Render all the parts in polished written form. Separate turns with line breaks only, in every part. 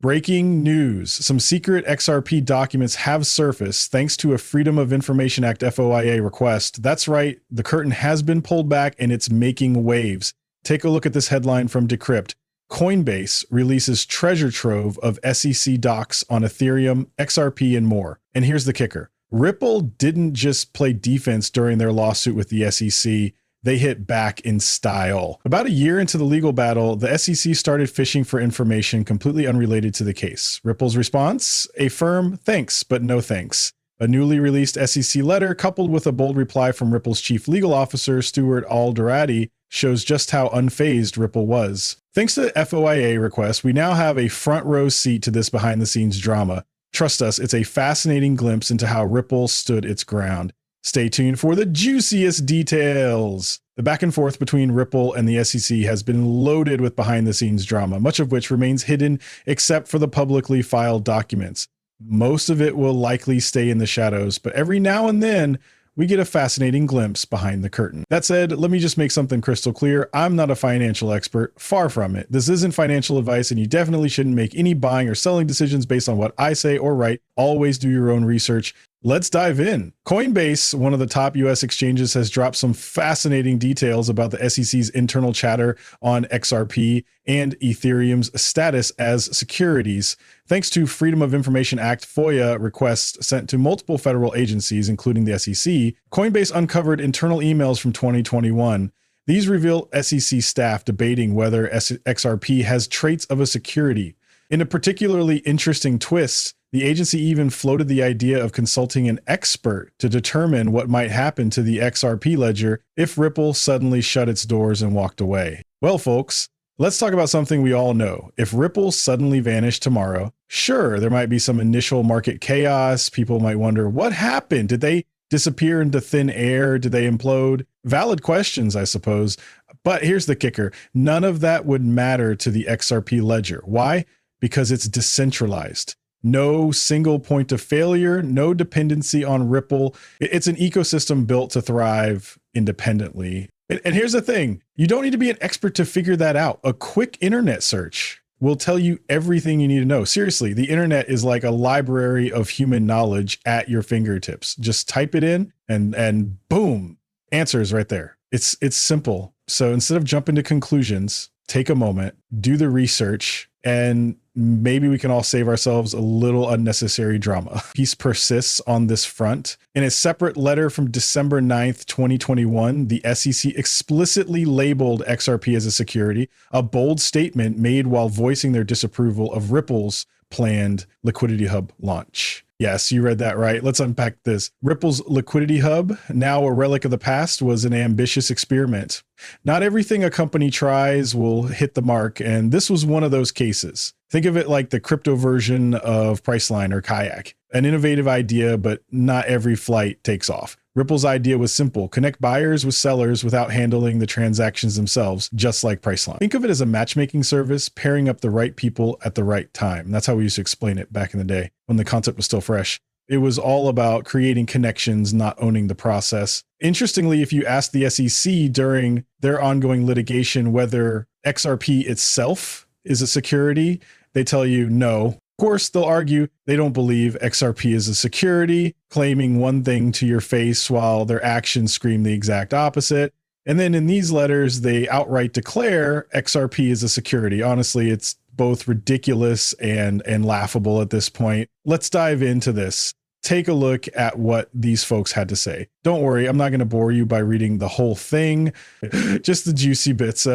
Breaking news. Some secret XRP documents have surfaced thanks to a Freedom of Information Act FOIA request. That's right, the curtain has been pulled back and it's making waves. Take a look at this headline from Decrypt. Coinbase releases treasure trove of SEC docs on Ethereum, XRP, and more. And here's the kicker. Ripple didn't just play defense during their lawsuit with the SEC. They hit back in style. About a year into the legal battle, the SEC started fishing for information completely unrelated to the case. Ripple's response? A firm thanks, but no thanks. A newly released SEC letter coupled with a bold reply from Ripple's chief legal officer, Stuart Alderati, shows just how unfazed Ripple was. Thanks to the FOIA request, we now have a front row seat to this behind-the-scenes drama. Trust us, it's a fascinating glimpse into how Ripple stood its ground. Stay tuned for the juiciest details. The back and forth between Ripple and the SEC has been loaded with behind-the-scenes drama, much of which remains hidden except for the publicly filed documents. Most of it will likely stay in the shadows, but every now and then, we get a fascinating glimpse behind the curtain. That said, let me just make something crystal clear. I'm not a financial expert, far from it. This isn't financial advice, and you definitely shouldn't make any buying or selling decisions based on what I say or write. Always do your own research. Let's dive in. Coinbase, one of the top US exchanges, has dropped some fascinating details about the SEC's internal chatter on XRP and Ethereum's status as securities. Thanks to Freedom of Information Act FOIA requests sent to multiple federal agencies, including the SEC, Coinbase uncovered internal emails from 2021. These reveal SEC staff debating whether XRP has traits of a security. In a particularly interesting twist, the agency even floated the idea of consulting an expert to determine what might happen to the XRP ledger if Ripple suddenly shut its doors and walked away. Well, folks, let's talk about something we all know. If Ripple suddenly vanished tomorrow, sure, there might be some initial market chaos. People might wonder, what happened? Did they disappear into thin air? Did they implode? Valid questions, I suppose. But here's the kicker. None of that would matter to the XRP ledger. Why? Because it's decentralized. No single point of failure, no dependency on Ripple. It's an ecosystem built to thrive independently. And here's the thing, you don't need to be an expert to figure that out. A quick internet search will tell you everything you need to know. Seriously, the internet is like a library of human knowledge at your fingertips. Just type it in and boom, answers right there. It's simple. So instead of jumping to conclusions, take a moment, do the research, and maybe we can all save ourselves a little unnecessary drama. Peace persists on this front. In a separate letter from December 9th, 2021, the SEC explicitly labeled XRP as a security, a bold statement made while voicing their disapproval of Ripple's planned Liquidity Hub launch. Yes, you read that right. Let's unpack this. Ripple's Liquidity Hub, now a relic of the past, was an ambitious experiment. Not everything a company tries will hit the mark, and this was one of those cases. Think of it like the crypto version of Priceline or Kayak. An innovative idea, but not every flight takes off. Ripple's idea was simple: connect buyers with sellers without handling the transactions themselves, just like Priceline. Think of it as a matchmaking service, pairing up the right people at the right time. That's how we used to explain it back in the day when the concept was still fresh. It was all about creating connections, not owning the process. Interestingly, if you ask the SEC during their ongoing litigation whether XRP itself is a security, they tell you no. Of course, they'll argue they don't believe XRP is a security, claiming one thing to your face while their actions scream the exact opposite. And then in these letters, they outright declare XRP is a security. Honestly, it's both ridiculous and laughable at this point. Let's dive into this. Take a look at what these folks had to say. Don't worry, I'm not going to bore you by reading the whole thing, just the juicy bits.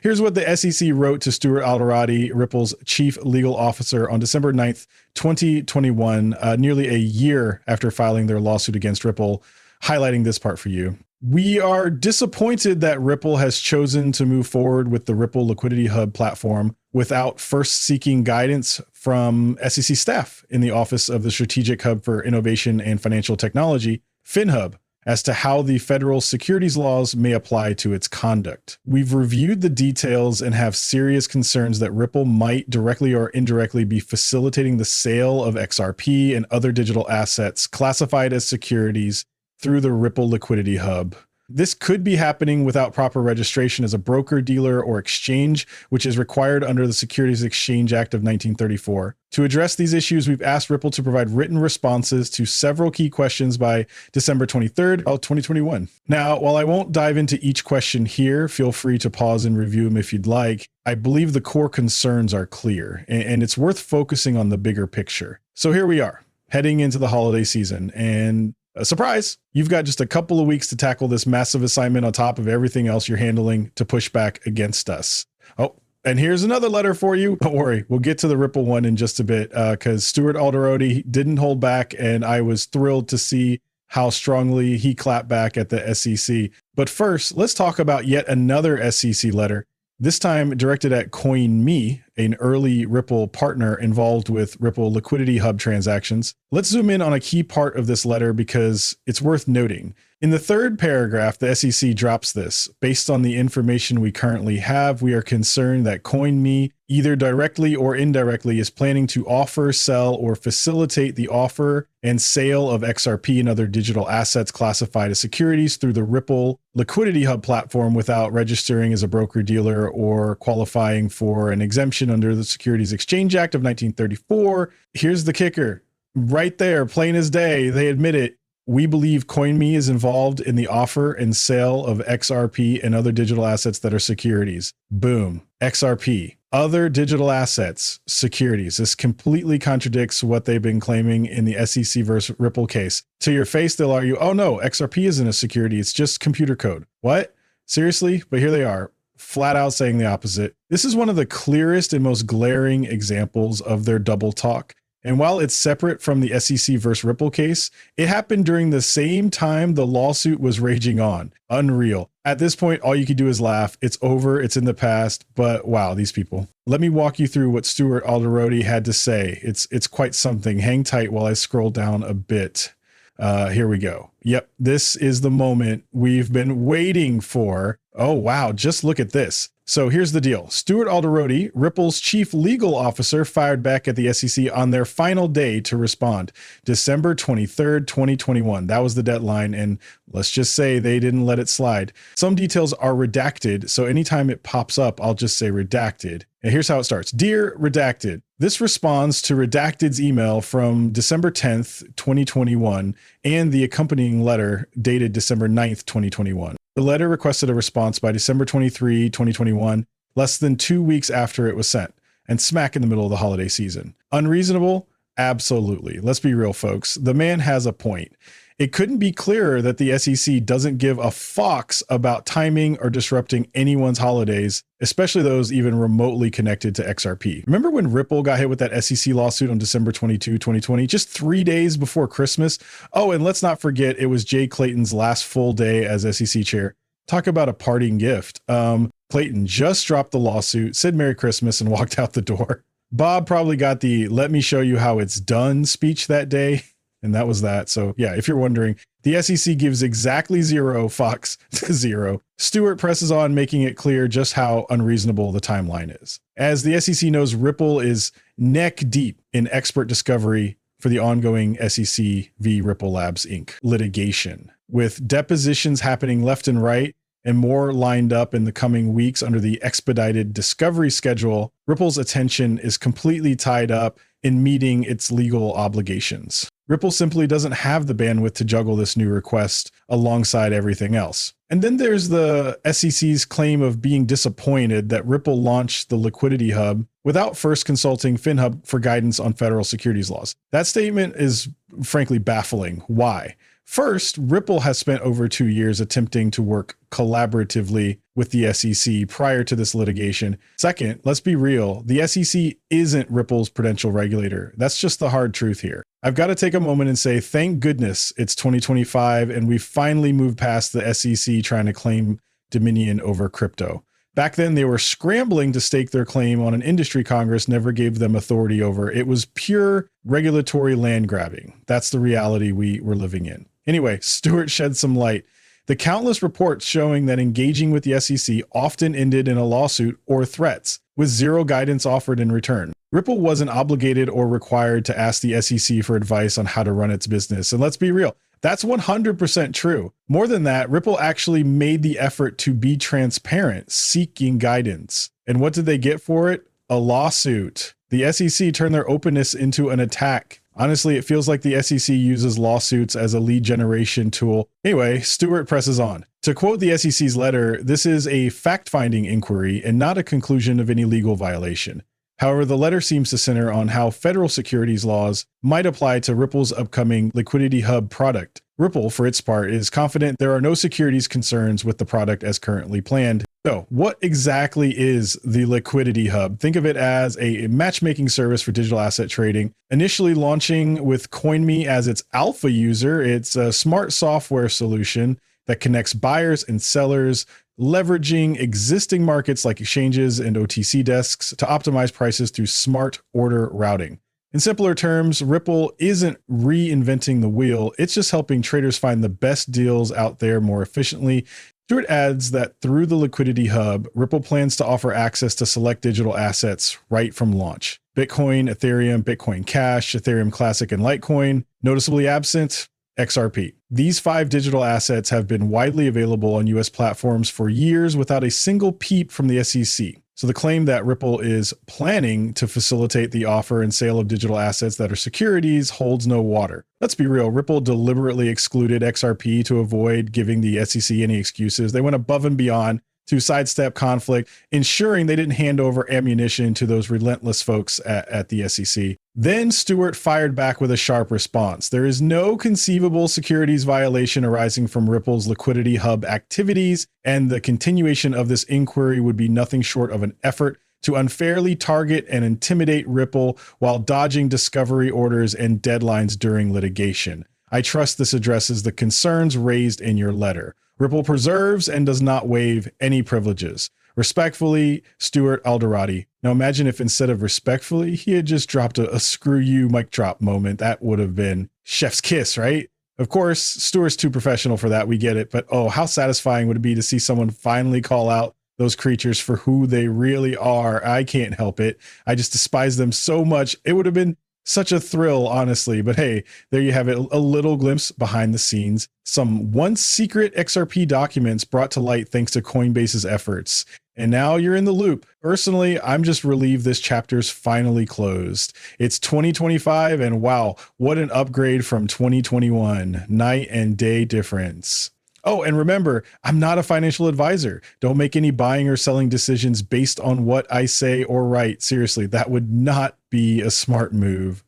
Here's what the SEC wrote to Stuart Alderati, Ripple's chief legal officer, on December 9th, 2021, nearly a year after filing their lawsuit against Ripple, highlighting this part for you. We are disappointed that Ripple has chosen to move forward with the Ripple Liquidity Hub platform without first seeking guidance from SEC staff in the Office of the Strategic Hub for Innovation and Financial Technology, FinHub, as to how the federal securities laws may apply to its conduct. We've reviewed the details and have serious concerns that Ripple might directly or indirectly be facilitating the sale of XRP and other digital assets classified as securities through the Ripple Liquidity Hub. This could be happening without proper registration as a broker, dealer, or exchange, which is required under the Securities Exchange Act of 1934. To address these issues, we've asked Ripple to provide written responses to several key questions by December 23rd, 2021. Now, while I won't dive into each question here, feel free to pause and review them if you'd like. I believe the core concerns are clear, and it's worth focusing on the bigger picture. So here we are, heading into the holiday season, and a surprise, you've got just a couple of weeks to tackle this massive assignment on top of everything else you're handling to push back against us. Oh, and here's another letter for you. Don't worry, we'll get to the Ripple one in just a bit because Stuart Alderoty didn't hold back, and I was thrilled to see how strongly he clapped back at the SEC. But first, let's talk about yet another SEC letter, this time directed at CoinMe, an early Ripple partner involved with Ripple Liquidity Hub transactions. Let's zoom in on a key part of this letter because it's worth noting. In the third paragraph, the SEC drops this. Based on the information we currently have, we are concerned that CoinMe, either directly or indirectly, is planning to offer, sell, or facilitate the offer and sale of XRP and other digital assets classified as securities through the Ripple Liquidity Hub platform without registering as a broker-dealer or qualifying for an exemption under the Securities Exchange Act of 1934. Here's the kicker. Right there, plain as day, they admit it. We believe CoinMe is involved in the offer and sale of XRP and other digital assets that are securities. Boom. XRP, other digital assets, securities. This completely contradicts what they've been claiming in the SEC versus Ripple case. To your face, they'll argue, oh no, XRP isn't a security. It's just computer code. What? Seriously? But here they are, flat out saying the opposite. This is one of the clearest and most glaring examples of their double talk. And while it's separate from the SEC versus Ripple case, it happened during the same time the lawsuit was raging on. Unreal. At this point, all you can do is laugh. It's over. It's in the past. But wow, these people. Let me walk you through what Stuart Alderoty had to say. It's quite something. Hang tight while I scroll down a bit. Here we go. Yep, this is the moment we've been waiting for. Oh, wow. Just look at this. So here's the deal. Stuart Alderoty, Ripple's chief legal officer, fired back at the SEC on their final day to respond, December 23rd, 2021. That was the deadline. And let's just say they didn't let it slide. Some details are redacted. So anytime it pops up, I'll just say redacted. And here's how it starts. Dear Redacted, this responds to Redacted's email from December 10th, 2021, and the accompanying letter dated December 9th, 2021. The letter requested a response by December 23, 2021, less than 2 weeks after it was sent, and smack in the middle of the holiday season. Unreasonable? Absolutely. Let's be real, folks. The man has a point. It couldn't be clearer that the SEC doesn't give a fox about timing or disrupting anyone's holidays, especially those even remotely connected to XRP. Remember when Ripple got hit with that SEC lawsuit on December 22, 2020, just 3 days before Christmas? Oh, and let's not forget, it was Jay Clayton's last full day as SEC chair. Talk about a parting gift. Clayton just dropped the lawsuit, said Merry Christmas, and walked out the door. Bob probably got the "let me show you how it's done" speech that day. And that was that. So yeah, if you're wondering, the SEC gives exactly zero fox to zero. Stuart presses on, making it clear just how unreasonable the timeline is. As the SEC knows, Ripple is neck deep in expert discovery for the ongoing SEC v. Ripple Labs Inc. litigation, with depositions happening left and right and more lined up in the coming weeks under the expedited discovery schedule. Ripple's attention is completely tied up in meeting its legal obligations. Ripple simply doesn't have the bandwidth to juggle this new request alongside everything else. And then there's the SEC's claim of being disappointed that Ripple launched the Liquidity Hub without first consulting FinHub for guidance on federal securities laws. That statement is frankly baffling. Why? First, Ripple has spent over 2 years attempting to work collaboratively with the SEC prior to this litigation. Second, let's be real, the SEC isn't Ripple's prudential regulator. That's just the hard truth here. I've got to take a moment and say, thank goodness it's 2025 and we've finally moved past the SEC trying to claim dominion over crypto. Back then, they were scrambling to stake their claim on an industry Congress never gave them authority over. It was pure regulatory land grabbing. That's the reality we were living in. Anyway, Stuart shed some light. The countless reports showing that engaging with the SEC often ended in a lawsuit or threats, with zero guidance offered in return. Ripple wasn't obligated or required to ask the SEC for advice on how to run its business. And let's be real, that's 100% true. More than that, Ripple actually made the effort to be transparent, seeking guidance. And what did they get for it? A lawsuit. The SEC turned their openness into an attack. Honestly, it feels like the SEC uses lawsuits as a lead generation tool. Anyway, Stewart presses on. To quote the SEC's letter, this is a fact-finding inquiry and not a conclusion of any legal violation. However, the letter seems to center on how federal securities laws might apply to Ripple's upcoming Liquidity Hub product. Ripple, for its part, is confident there are no securities concerns with the product as currently planned. So, what exactly is the Liquidity Hub? Think of it as a matchmaking service for digital asset trading. Initially launching with CoinMe as its alpha user, it's a smart software solution that connects buyers and sellers, leveraging existing markets like exchanges and OTC desks to optimize prices through smart order routing. In simpler terms, Ripple isn't reinventing the wheel, it's just helping traders find the best deals out there more efficiently. Stewart adds that through the Liquidity Hub, Ripple plans to offer access to select digital assets right from launch. Bitcoin, Ethereum, Bitcoin Cash, Ethereum Classic, and Litecoin. Noticeably absent, XRP. These 5 digital assets have been widely available on US platforms for years without a single peep from the SEC. So the claim that Ripple is planning to facilitate the offer and sale of digital assets that are securities holds no water. Let's be real, Ripple deliberately excluded XRP to avoid giving the SEC any excuses. They went above and beyond to sidestep conflict, ensuring they didn't hand over ammunition to those relentless folks at the SEC. Then Stewart fired back with a sharp response. There is no conceivable securities violation arising from Ripple's Liquidity Hub activities, and the continuation of this inquiry would be nothing short of an effort to unfairly target and intimidate Ripple while dodging discovery orders and deadlines during litigation. I trust this addresses the concerns raised in your letter. Ripple preserves and does not waive any privileges. Respectfully, Stewart Alderati. Now imagine if instead of respectfully, he had just dropped a screw you mic drop moment. That would have been chef's kiss, right? Of course, Stewart's too professional for that. We get it. But oh, how satisfying would it be to see someone finally call out those creatures for who they really are? I can't help it. I just despise them so much. It would have been such a thrill, honestly. But hey, there you have it. A little glimpse behind the scenes. Some once secret XRP documents brought to light thanks to Coinbase's efforts. And now you're in the loop. Personally, I'm just relieved this chapter's finally closed. It's 2025, and wow, what an upgrade from 2021. Night and day difference. Oh, and remember, I'm not a financial advisor. Don't make any buying or selling decisions based on what I say or write. Seriously, that would not be a smart move.